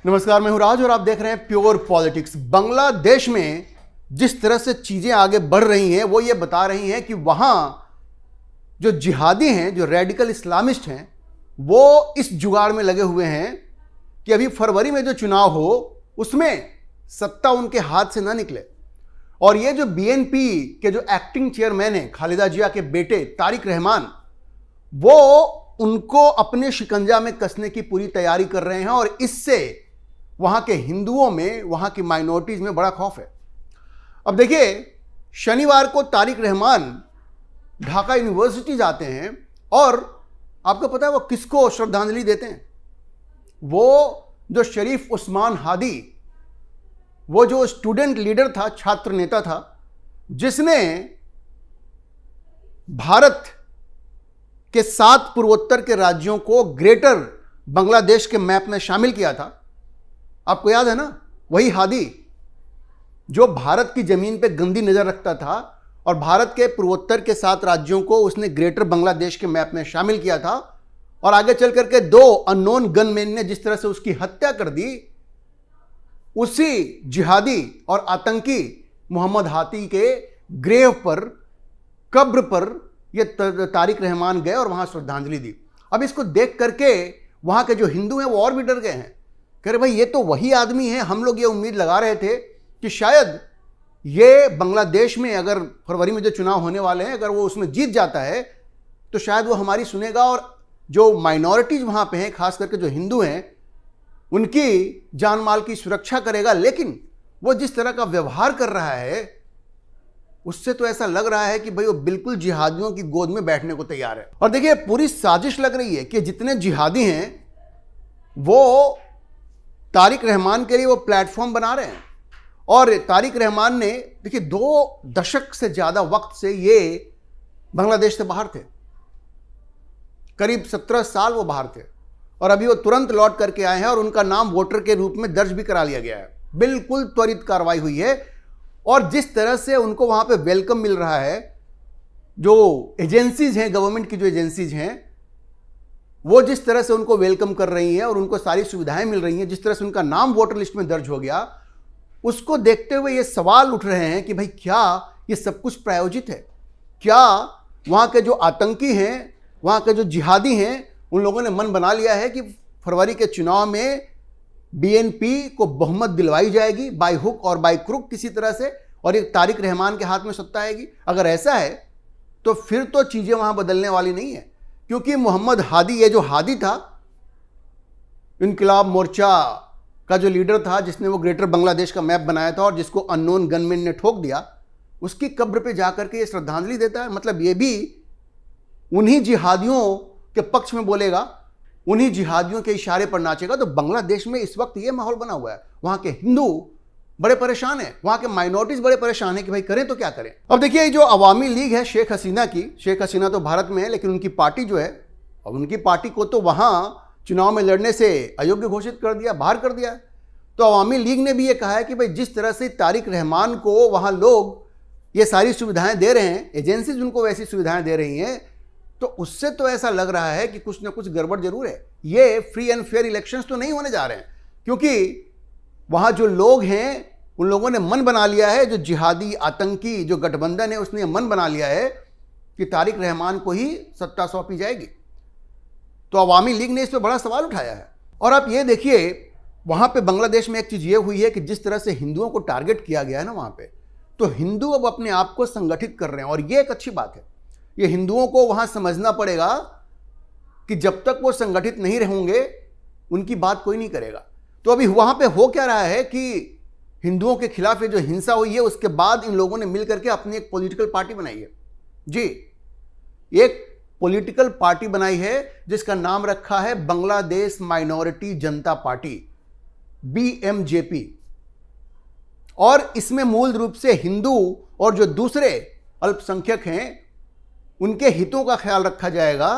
नमस्कार, मैं हूं राज और आप देख रहे हैं प्योर पॉलिटिक्स। बांग्लादेश में जिस तरह से चीजें आगे बढ़ रही हैं वो ये बता रही हैं कि वहां जो जिहादी हैं, जो रेडिकल इस्लामिस्ट हैं, वो इस जुगाड़ में लगे हुए हैं कि अभी फरवरी में जो चुनाव हो उसमें सत्ता उनके हाथ से ना निकले। और ये जो बीएनपी के जो एक्टिंग चेयरमैन हैं, खालिदा जिया के बेटे तारिक रहमान, वो उनको अपने शिकंजा में कसने की पूरी तैयारी कर रहे हैं और इससे वहां के हिंदुओं में, वहां की माइनॉरिटीज में बड़ा खौफ है। अब देखिए, शनिवार को तारिक रहमान ढाका यूनिवर्सिटी जाते हैं और आपको पता है वो किसको श्रद्धांजलि देते हैं? वो जो शरीफ उस्मान हादी, वो जो स्टूडेंट लीडर था, छात्र नेता था, जिसने भारत के 7 पूर्वोत्तर के राज्यों को ग्रेटर बांग्लादेश के मैप में शामिल किया था। आपको याद है ना? वही हादी जो भारत की जमीन पे गंदी नजर रखता था और भारत के पूर्वोत्तर के 7 राज्यों को उसने ग्रेटर बांग्लादेश के मैप में शामिल किया था। और आगे चल करके 2 अननोन गनमैन ने जिस तरह से उसकी हत्या कर दी, उसी जिहादी और आतंकी मोहम्मद हादी के ग्रेव पर, कब्र पर ये तारिक रहमान गए और वहां श्रद्धांजलि दी। अब इसको देख करके वहां के जो हिंदू हैं वो और भी डर गए हैं। कह रहे भाई, ये तो वही आदमी है, हम लोग ये उम्मीद लगा रहे थे कि शायद ये बांग्लादेश में अगर फरवरी में जो चुनाव होने वाले हैं, अगर वो उसमें जीत जाता है तो शायद वो हमारी सुनेगा और जो माइनॉरिटीज वहां पे हैं, खास करके जो हिंदू हैं, उनकी जान माल की सुरक्षा करेगा। लेकिन वो जिस तरह का व्यवहार कर रहा है उससे तो ऐसा लग रहा है कि भाई वो बिल्कुल जिहादियों की गोद में बैठने को तैयार है। और देखिए, पूरी साजिश लग रही है कि जितने जिहादी हैं वो तारिक रहमान के लिए वो प्लेटफॉर्म बना रहे हैं। और तारिक रहमान ने, देखिए, 2 दशक से ज्यादा वक्त से ये बांग्लादेश से बाहर थे, करीब 17 साल वो बाहर थे और अभी वो तुरंत लौट करके आए हैं और उनका नाम वोटर के रूप में दर्ज भी करा लिया गया है। बिल्कुल त्वरित कार्रवाई हुई है और जिस तरह से उनको वहां पे वेलकम मिल रहा है, जो एजेंसीज हैं, गवर्नमेंट की जो एजेंसीज हैं, वो जिस तरह से उनको वेलकम कर रही हैं और उनको सारी सुविधाएं मिल रही हैं, जिस तरह से उनका नाम वोटर लिस्ट में दर्ज हो गया, उसको देखते हुए ये सवाल उठ रहे हैं कि भाई क्या ये सब कुछ प्रायोजित है? क्या वहां के जो आतंकी हैं, वहां के जो जिहादी हैं, उन लोगों ने मन बना लिया है कि फरवरी के चुनाव में बीएनपी को बहुमत दिलवाई जाएगी बाय हुक और बाय क्रुक किसी तरह से, और एक तारिक रहमान के हाथ में सत्ता आएगी? अगर ऐसा है तो फिर तो चीजें वहां बदलने वाली नहीं है, क्योंकि मोहम्मद हादी, ये जो हादी था, इनकलाब मोर्चा का जो लीडर था, जिसने वो ग्रेटर बांग्लादेश का मैप बनाया था और जिसको अननोन गनमैन ने ठोक दिया, उसकी कब्र पे जाकर के ये श्रद्धांजलि देता है। मतलब ये भी उन्हीं जिहादियों के पक्ष में बोलेगा, उन्हीं जिहादियों के इशारे पर नाचेगा। तो बांग्लादेश में इस वक्त ये माहौल बना हुआ है। वहां के हिंदू बड़े परेशान हैं, वहां के माइनॉरिटीज बड़े परेशान हैं कि भाई करें तो क्या करें। अब देखिए, ये जो अवामी लीग है शेख हसीना की, शेख हसीना तो भारत में है, लेकिन उनकी पार्टी जो है, और उनकी पार्टी को तो वहां चुनाव में लड़ने से अयोग्य घोषित कर दिया, बाहर कर दिया। तो अवामी लीग ने भी ये कहा है कि भाई जिस तरह से तारिक रहमान को वहां लोग ये सारी सुविधाएं दे रहे हैं, एजेंसीज उनको वैसी सुविधाएं दे रही हैं, तो उससे तो ऐसा लग रहा है कि कुछ ना कुछ गड़बड़ जरूर है। ये फ्री एंड फेयर इलेक्शंस तो नहीं होने जा रहे हैं, क्योंकि वहां जो लोग हैं उन लोगों ने मन बना लिया है, जो जिहादी आतंकी जो गठबंधन है उसने मन बना लिया है कि तारिक रहमान को ही सत्ता सौंपी जाएगी। तो अवामी लीग ने इस पर बड़ा सवाल उठाया है। और आप ये देखिए, वहां पे बांग्लादेश में एक चीज ये हुई है कि जिस तरह से हिंदुओं को टारगेट किया गया है ना वहां पे, तो हिंदू अब अपने आप को संगठित कर रहे हैं और ये एक अच्छी बात है। ये हिंदुओं को वहां समझना पड़ेगा कि जब तक वो संगठित नहीं रहेंगे उनकी बात कोई नहीं करेगा। तो अभी वहां पे हो क्या रहा है कि हिंदुओं के खिलाफ ये जो हिंसा हुई है, उसके बाद इन लोगों ने मिलकर के अपनी एक पॉलिटिकल पार्टी बनाई है। जी, एक पॉलिटिकल पार्टी बनाई है जिसका नाम रखा है बांग्लादेश माइनॉरिटी जनता पार्टी, BMJP। और इसमें मूल रूप से हिंदू और जो दूसरे अल्पसंख्यक हैं उनके हितों का ख्याल रखा जाएगा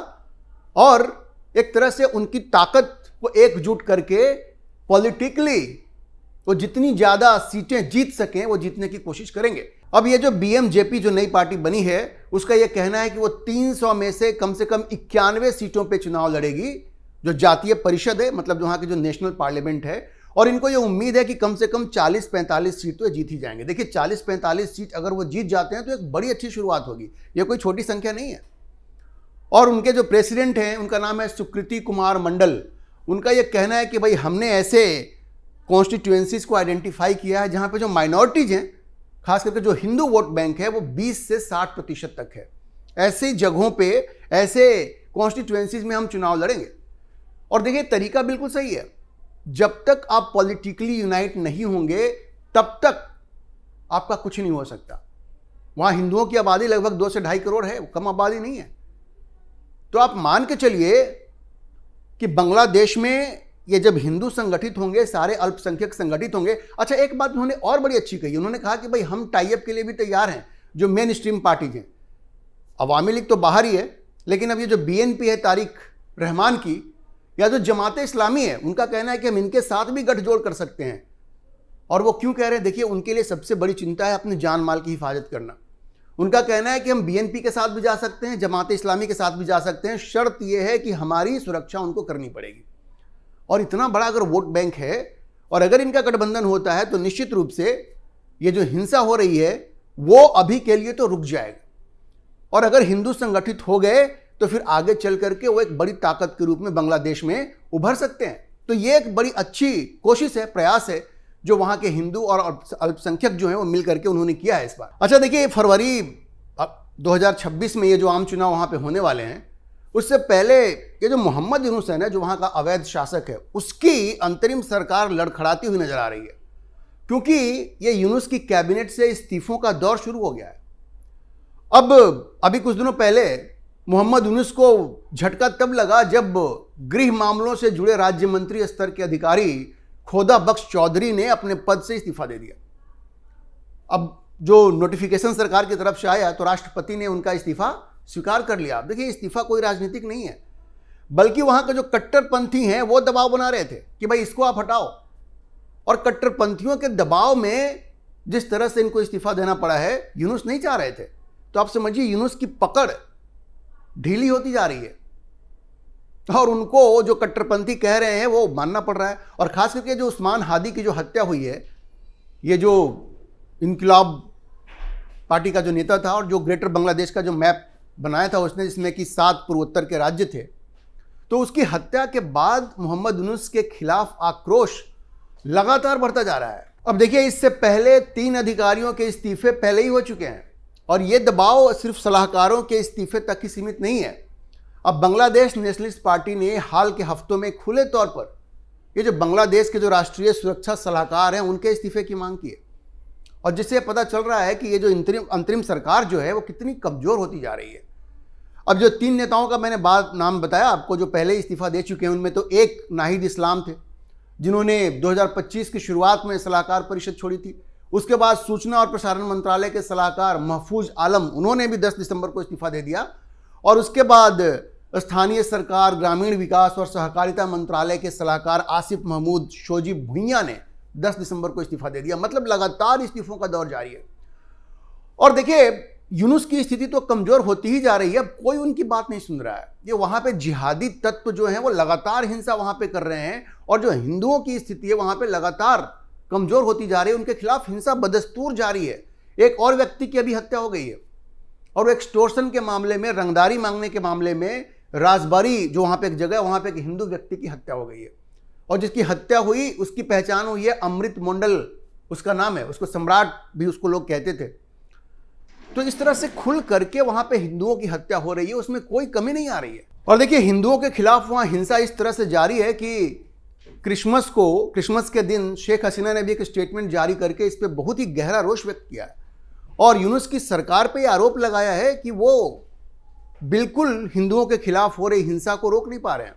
और एक तरह से उनकी ताकत को एकजुट करके पॉलिटिकली वो जितनी ज्यादा सीटें जीत सकें वो जीतने की कोशिश करेंगे। अब ये जो BMJP जो नई पार्टी बनी है, उसका ये कहना है कि वो 300 में से कम 91 सीटों पे चुनाव लड़ेगी, जो जातीय परिषद है, मतलब वहां की जो नेशनल पार्लियामेंट है, और इनको ये उम्मीद है कि कम से कम 40-45 सीट तो ये जीत ही जाएंगे। देखिए 40-45 सीट अगर वो जीत जाते हैं तो एक बड़ी अच्छी शुरुआत होगी, ये कोई छोटी संख्या नहीं है। और उनके जो प्रेसिडेंट हैं उनका नाम है सुकृति कुमार मंडल। उनका ये कहना है कि भाई हमने ऐसे कॉन्स्टिट्यूएंसीज को आइडेंटिफाई किया है जहाँ पे जो माइनॉरिटीज हैं, खास करके जो हिंदू वोट बैंक है, वो 20 से 60% तक है। ऐसी जगहों पे, ऐसे कॉन्स्टिट्यूएंसीज में हम चुनाव लड़ेंगे। और देखिए तरीका बिल्कुल सही है, जब तक आप पॉलिटिकली यूनाइट नहीं होंगे तब तक आपका कुछ नहीं हो सकता। वहाँ हिंदुओं की आबादी लगभग 2 से 2.5 करोड़ है, कम आबादी नहीं है। तो आप मान के चलिए कि बांग्लादेश में ये जब हिंदू संगठित होंगे, सारे अल्पसंख्यक संगठित होंगे। अच्छा, एक बात उन्होंने और बड़ी अच्छी कही, उन्होंने कहा कि भाई हम टाई अप के लिए भी तैयार हैं जो मेन स्ट्रीम पार्टीज हैं। अवामी लीग तो बाहर ही है, लेकिन अब ये जो बीएनपी है तारिक रहमान की, या जो जमात इस्लामी है, उनका कहना है कि हम इनके साथ भी गठजोड़ कर सकते हैं। और वो क्यों कह रहे हैं? देखिए उनके लिए सबसे बड़ी चिंता है अपने जान माल की हिफाजत करना। उनका कहना है कि हम बीएनपी के साथ भी जा सकते हैं, जमात इस्लामी के साथ भी जा सकते हैं, शर्त यह है कि हमारी सुरक्षा उनको करनी पड़ेगी। और इतना बड़ा अगर वोट बैंक है और अगर इनका गठबंधन होता है तो निश्चित रूप से ये जो हिंसा हो रही है वो अभी के लिए तो रुक जाएगा। और अगर हिंदू संगठित हो गए तो फिर आगे चल करके वो एक बड़ी ताकत के रूप में बांग्लादेश में उभर सकते हैं। तो ये एक बड़ी अच्छी कोशिश है, प्रयास है जो वहां के हिंदू और अल्पसंख्यक जो हैं वो मिल करके उन्होंने किया है इस बार। अच्छा देखिए, फरवरी 2026 में ये जो आम चुनाव वहां पे होने वाले हैं, उससे पहले ये जो मोहम्मद यूनुस है ना, जो वहां का अवैध शासक है, उसकी अंतरिम सरकार लड़खड़ाती हुई नजर आ रही है, क्योंकि ये यूनुस की कैबिनेट से इस्तीफों का दौर शुरू हो गया है। अब अभी कुछ दिनों पहले मोहम्मद यूनुस को झटका तब लगा जब गृह मामलों से जुड़े राज्य मंत्री स्तर के अधिकारी खोदा बख्श चौधरी ने अपने पद से इस्तीफा दे दिया। अब जो नोटिफिकेशन सरकार की तरफ से आया तो राष्ट्रपति ने उनका इस्तीफा स्वीकार कर लिया। देखिए इस्तीफा कोई राजनीतिक नहीं है, बल्कि वहां के जो कट्टरपंथी हैं वो दबाव बना रहे थे कि भाई इसको आप हटाओ। और कट्टरपंथियों के दबाव में जिस तरह से इनको इस्तीफा देना पड़ा है, यूनुस नहीं चाह रहे थे। तो आप समझिए यूनुस की पकड़ ढीली होती जा रही है और उनको जो कट्टरपंथी कह रहे हैं वो मानना पड़ रहा है। और खास करके जो उस्मान हादी की जो हत्या हुई है, ये जो इनकलाब पार्टी का जो नेता था और जो ग्रेटर बांग्लादेश का जो मैप बनाया था उसने, जिसमें कि 7 पूर्वोत्तर के राज्य थे, तो उसकी हत्या के बाद मोहम्मद यूनुस के खिलाफ आक्रोश लगातार बढ़ता जा रहा है। अब देखिए, इससे पहले 3 अधिकारियों के इस्तीफे पहले ही हो चुके हैं और ये दबाव सिर्फ सलाहकारों के इस्तीफे तक ही सीमित नहीं है। अब बांग्लादेश नेशनलिस्ट पार्टी ने हाल के हफ्तों में खुले तौर पर ये जो बांग्लादेश के जो राष्ट्रीय सुरक्षा सलाहकार हैं उनके इस्तीफे की मांग की है। और जिससे पता चल रहा है कि ये जो अंतरिम सरकार जो है वो कितनी कमजोर होती जा रही है। अब जो 3 नेताओं का मैंने नाम बताया आपको जो पहले ही इस्तीफा दे चुके हैं, उनमें तो एक नाहिद इस्लाम थे जिन्होंने 2025 की शुरुआत में सलाहकार परिषद छोड़ी थी। उसके बाद सूचना और प्रसारण मंत्रालय के सलाहकार महफूज आलम, उन्होंने भी 10 दिसंबर को इस्तीफा दे दिया। और उसके बाद स्थानीय सरकार, ग्रामीण विकास और सहकारिता मंत्रालय के सलाहकार आसिफ महमूद शोजी भुइयां ने 10 दिसंबर को इस्तीफा दे दिया। मतलब लगातार इस्तीफों का दौर जारी है। और देखिए यूनुस की स्थिति तो कमजोर होती ही जा रही है, कोई उनकी बात नहीं सुन रहा है। ये वहां पे जिहादी तत्व जो है वो लगातार हिंसा वहां पे कर रहे हैं और जो हिंदुओं की स्थिति है वहां पे लगातार कमजोर होती जा रही है। उनके खिलाफ हिंसा बदस्तूर जारी है। एक और व्यक्ति की अभी हत्या हो गई है और एक्सटोर्शन के मामले में, रंगदारी मांगने के मामले में राजबारी जो वहां पे एक जगह है, वहां पे एक हिंदू व्यक्ति की हत्या हो गई है। और जिसकी हत्या हुई उसकी पहचान हुई है अमृत मंडल, उसका नाम है, उसको सम्राट भी उसको लोग कहते थे। तो इस तरह से खुल करके वहां पे हिंदुओं की हत्या हो रही है, उसमें कोई कमी नहीं आ रही है। और देखिए हिंदुओं के खिलाफ वहां हिंसा इस तरह से जारी है कि क्रिसमस के दिन शेख हसीना ने भी एक स्टेटमेंट जारी करके इस पर बहुत ही गहरा रोष व्यक्त किया है और यूनुस की सरकार पे आरोप लगाया है कि वो बिल्कुल हिंदुओं के खिलाफ हो रही हिंसा को रोक नहीं पा रहे हैं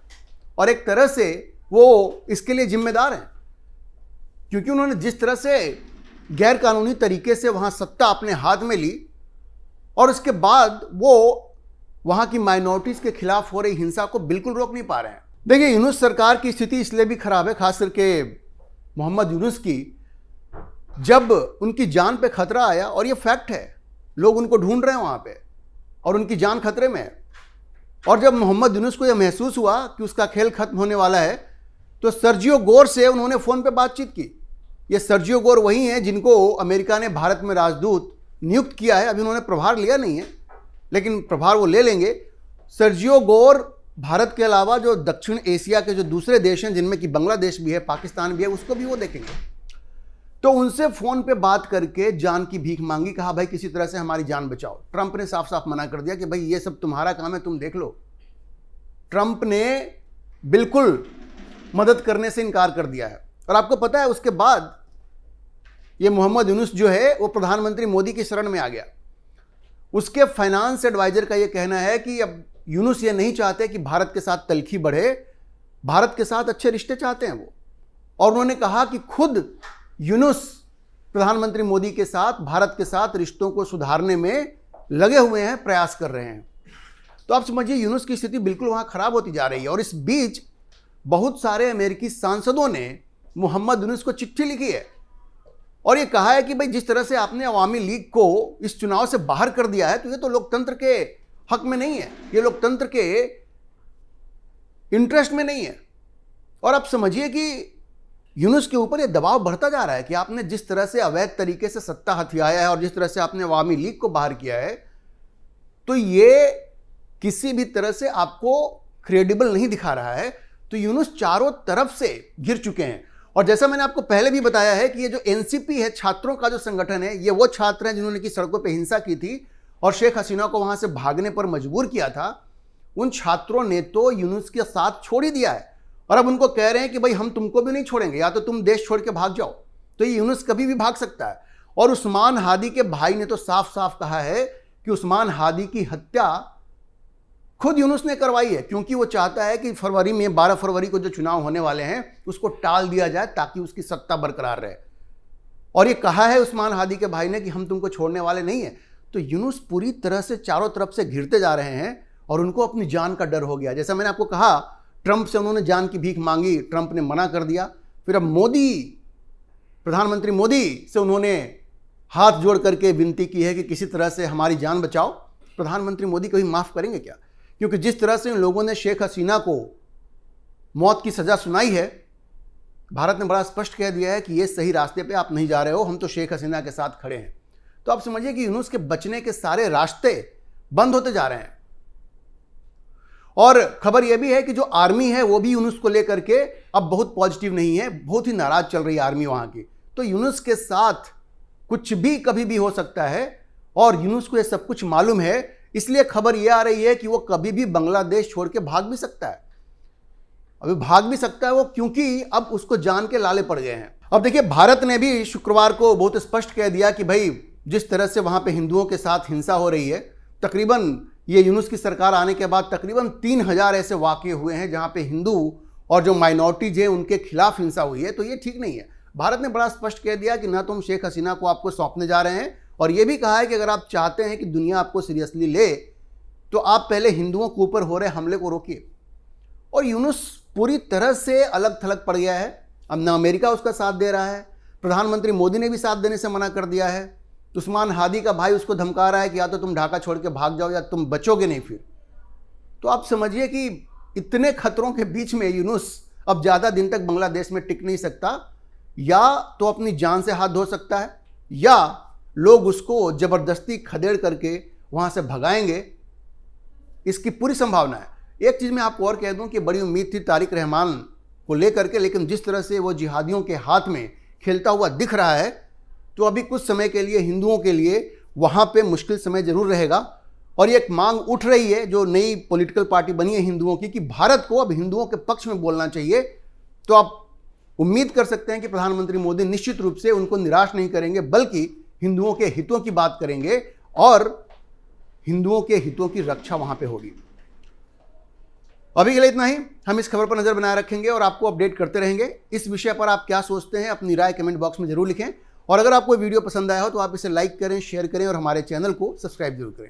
और एक तरह से वो इसके लिए जिम्मेदार हैं, क्योंकि उन्होंने जिस तरह से गैर कानूनी तरीके से वहां सत्ता अपने हाथ में ली और उसके बाद वो वहां की माइनॉरिटीज के खिलाफ हो रही हिंसा को बिल्कुल रोक नहीं पा रहे हैं। देखिए यूनुस सरकार की स्थिति इसलिए भी खराब है, खास करके मोहम्मद यूनुस की, जब उनकी जान पे खतरा आया, और ये फैक्ट है, लोग उनको ढूंढ रहे हैं वहां पे और उनकी जान खतरे में है। और जब मोहम्मद यूनुस को यह महसूस हुआ कि उसका खेल खत्म होने वाला है, तो सर्जियो गोर से उन्होंने फोन पे बातचीत की। ये सर्जियो गोर वही हैं जिनको अमेरिका ने भारत में राजदूत नियुक्त किया है। अभी उन्होंने प्रभार लिया नहीं है, लेकिन प्रभार वो ले लेंगे। सर्जियो गोर भारत के अलावा जो दक्षिण एशिया के जो दूसरे देश हैं, जिनमें कि बांग्लादेश भी है, पाकिस्तान भी है, उसको भी वो देखेंगे। तो उनसे फोन पे बात करके जान की भीख मांगी, कहा भाई किसी तरह से हमारी जान बचाओ। ट्रंप ने साफ साफ मना कर दिया कि भाई ये सब तुम्हारा काम है, तुम देख लो। ट्रंप ने बिल्कुल मदद करने से इनकार कर दिया है। और आपको पता है उसके बाद ये मोहम्मद यूनुस जो है वो प्रधानमंत्री मोदी की शरण में आ गया। उसके फाइनेंस एडवाइजर का ये कहना है कि अब यूनुस ये नहीं चाहते कि भारत के साथ तलखी बढ़े, भारत के साथ अच्छे रिश्ते चाहते हैं वो। और उन्होंने कहा कि खुद यूनुस प्रधानमंत्री मोदी के साथ, भारत के साथ रिश्तों को सुधारने में लगे हुए हैं, प्रयास कर रहे हैं। तो आप समझिए यूनुस की स्थिति बिल्कुल वहां खराब होती जा रही है। और इस बीच बहुत सारे अमेरिकी सांसदों ने मोहम्मद यूनुस को चिट्ठी लिखी है और ये कहा है कि भाई जिस तरह से आपने अवामी लीग को इस चुनाव से बाहर कर दिया है, तो ये तो लोकतंत्र के हक में नहीं है, ये लोकतंत्र के इंटरेस्ट में नहीं है। और आप समझिए कि यूनुस के ऊपर ये दबाव बढ़ता जा रहा है कि आपने जिस तरह से अवैध तरीके से सत्ता हथियाया है और जिस तरह से आपने अवामी लीग को बाहर किया है, तो ये किसी भी तरह से आपको क्रेडिबल नहीं दिखा रहा है। तो यूनुस चारों तरफ से घिर चुके हैं। और जैसा मैंने आपको पहले भी बताया है कि ये जो एनसीपी है, छात्रों का जो संगठन है, ये वो छात्र हैं जिन्होंने की सड़कों पे हिंसा की थी और शेख हसीना को वहां से भागने पर मजबूर किया था। उन छात्रों ने तो यूनुस के साथ छोड़ ही दिया है और अब उनको कह रहे हैं कि भाई हम तुमको भी नहीं छोड़ेंगे, या तो तुम देश छोड़ के भाग जाओ। तो ये यूनुस कभी भी भाग सकता है। और उस्मान हादी के भाई ने तो साफ साफ कहा है कि उस्मान हादी की हत्या खुद यूनुस ने करवाई है, क्योंकि वो चाहता है कि फरवरी में 12 फरवरी को जो चुनाव होने वाले हैं उसको टाल दिया जाए ताकि उसकी सत्ता बरकरार रहे। और ये कहा है उस्मान हादी के भाई ने कि हम तुमको छोड़ने वाले नहीं है। तो यूनुस पूरी तरह से चारों तरफ से घिरते जा रहे हैं और उनको अपनी जान का डर हो गया। जैसा मैंने आपको कहा, ट्रंप से उन्होंने जान की भीख मांगी, ट्रंप ने मना कर दिया। फिर अब प्रधानमंत्री मोदी से उन्होंने हाथ जोड़ करके विनती की है कि किसी तरह से हमारी जान बचाओ। प्रधानमंत्री मोदी कभी माफ करेंगे क्या? क्योंकि जिस तरह से इन लोगों ने शेख हसीना को मौत की सजा सुनाई है, भारत ने बड़ा स्पष्ट कह दिया है कि ये सही रास्ते पे आप नहीं जा रहे हो, हम तो शेख हसीना के साथ खड़े हैं। तो आप समझिए कि यूनुस के बचने के सारे रास्ते बंद होते जा रहे हैं। और खबर यह भी है कि जो आर्मी है वो भी यूनुस को लेकर के अब बहुत पॉजिटिव नहीं है, बहुत ही नाराज चल रही है आर्मी वहां की। तो यूनुस के साथ कुछ भी कभी भी हो सकता है और यूनुस को यह सब कुछ मालूम है। इसलिए खबर यह आ रही है कि वो कभी भी बांग्लादेश छोड़ के भाग भी सकता है। अभी भाग भी सकता है वो, क्योंकि अब उसको जान के लाले पड़ गए हैं। अब देखिए, भारत ने भी शुक्रवार को बहुत स्पष्ट कह दिया कि भाई जिस तरह से वहां पे हिंदुओं के साथ हिंसा हो रही है, तकरीबन ये यूनुस की सरकार आने के बाद तकरीबन 3000 ऐसे वाकये हुए हैं जहां पे हिंदू और जो माइनॉरिटीज है उनके खिलाफ हिंसा हुई है। तो ये ठीक नहीं है। भारत ने बड़ा स्पष्ट कह दिया कि ना तो हम शेख हसीना को आपको सौंपने जा रहे हैं, और ये भी कहा है कि अगर आप चाहते हैं कि दुनिया आपको सीरियसली ले तो आप पहले हिंदुओं के ऊपर हो रहे हमले को रोकिए। और यूनुस पूरी तरह से अलग थलग पड़ गया है। अब ना अमेरिका उसका साथ दे रहा है, प्रधानमंत्री मोदी ने भी साथ देने से मना कर दिया है। उस्मान हादी का भाई उसको धमका रहा है कि या तो तुम ढाका छोड़ के भाग जाओ या तुम बचोगे नहीं फिर। तो आप समझिए कि इतने खतरों के बीच में यूनुस अब ज़्यादा दिन तक बांग्लादेश में टिक नहीं सकता। या तो अपनी जान से हाथ धो सकता है, या लोग उसको जबरदस्ती खदेड़ करके वहां से भगाएंगे, इसकी पूरी संभावना है। एक चीज़ मैं आपको और कह दूं कि बड़ी उम्मीद थी तारिक रहमान को लेकर के, लेकिन जिस तरह से वो जिहादियों के हाथ में खेलता हुआ दिख रहा है, तो अभी कुछ समय के लिए हिंदुओं के लिए वहां पे मुश्किल समय जरूर रहेगा। और ये एक मांग उठ रही है जो नई पॉलिटिकल पार्टी बनी है हिंदुओं की, कि भारत को अब हिंदुओं के पक्ष में बोलना चाहिए। तो आप उम्मीद कर सकते हैं कि प्रधानमंत्री मोदी निश्चित रूप से उनको निराश नहीं करेंगे, बल्कि हिंदुओं के हितों की बात करेंगे और हिंदुओं के हितों की रक्षा वहां पे होगी। अभी के लिए इतना ही। हम इस खबर पर नजर बनाए रखेंगे और आपको अपडेट करते रहेंगे। इस विषय पर आप क्या सोचते हैं, अपनी राय कमेंट बॉक्स में जरूर लिखें। और अगर आपको वीडियो पसंद आया हो तो आप इसे लाइक करें, शेयर करें और हमारे चैनल को सब्सक्राइब जरूर करें।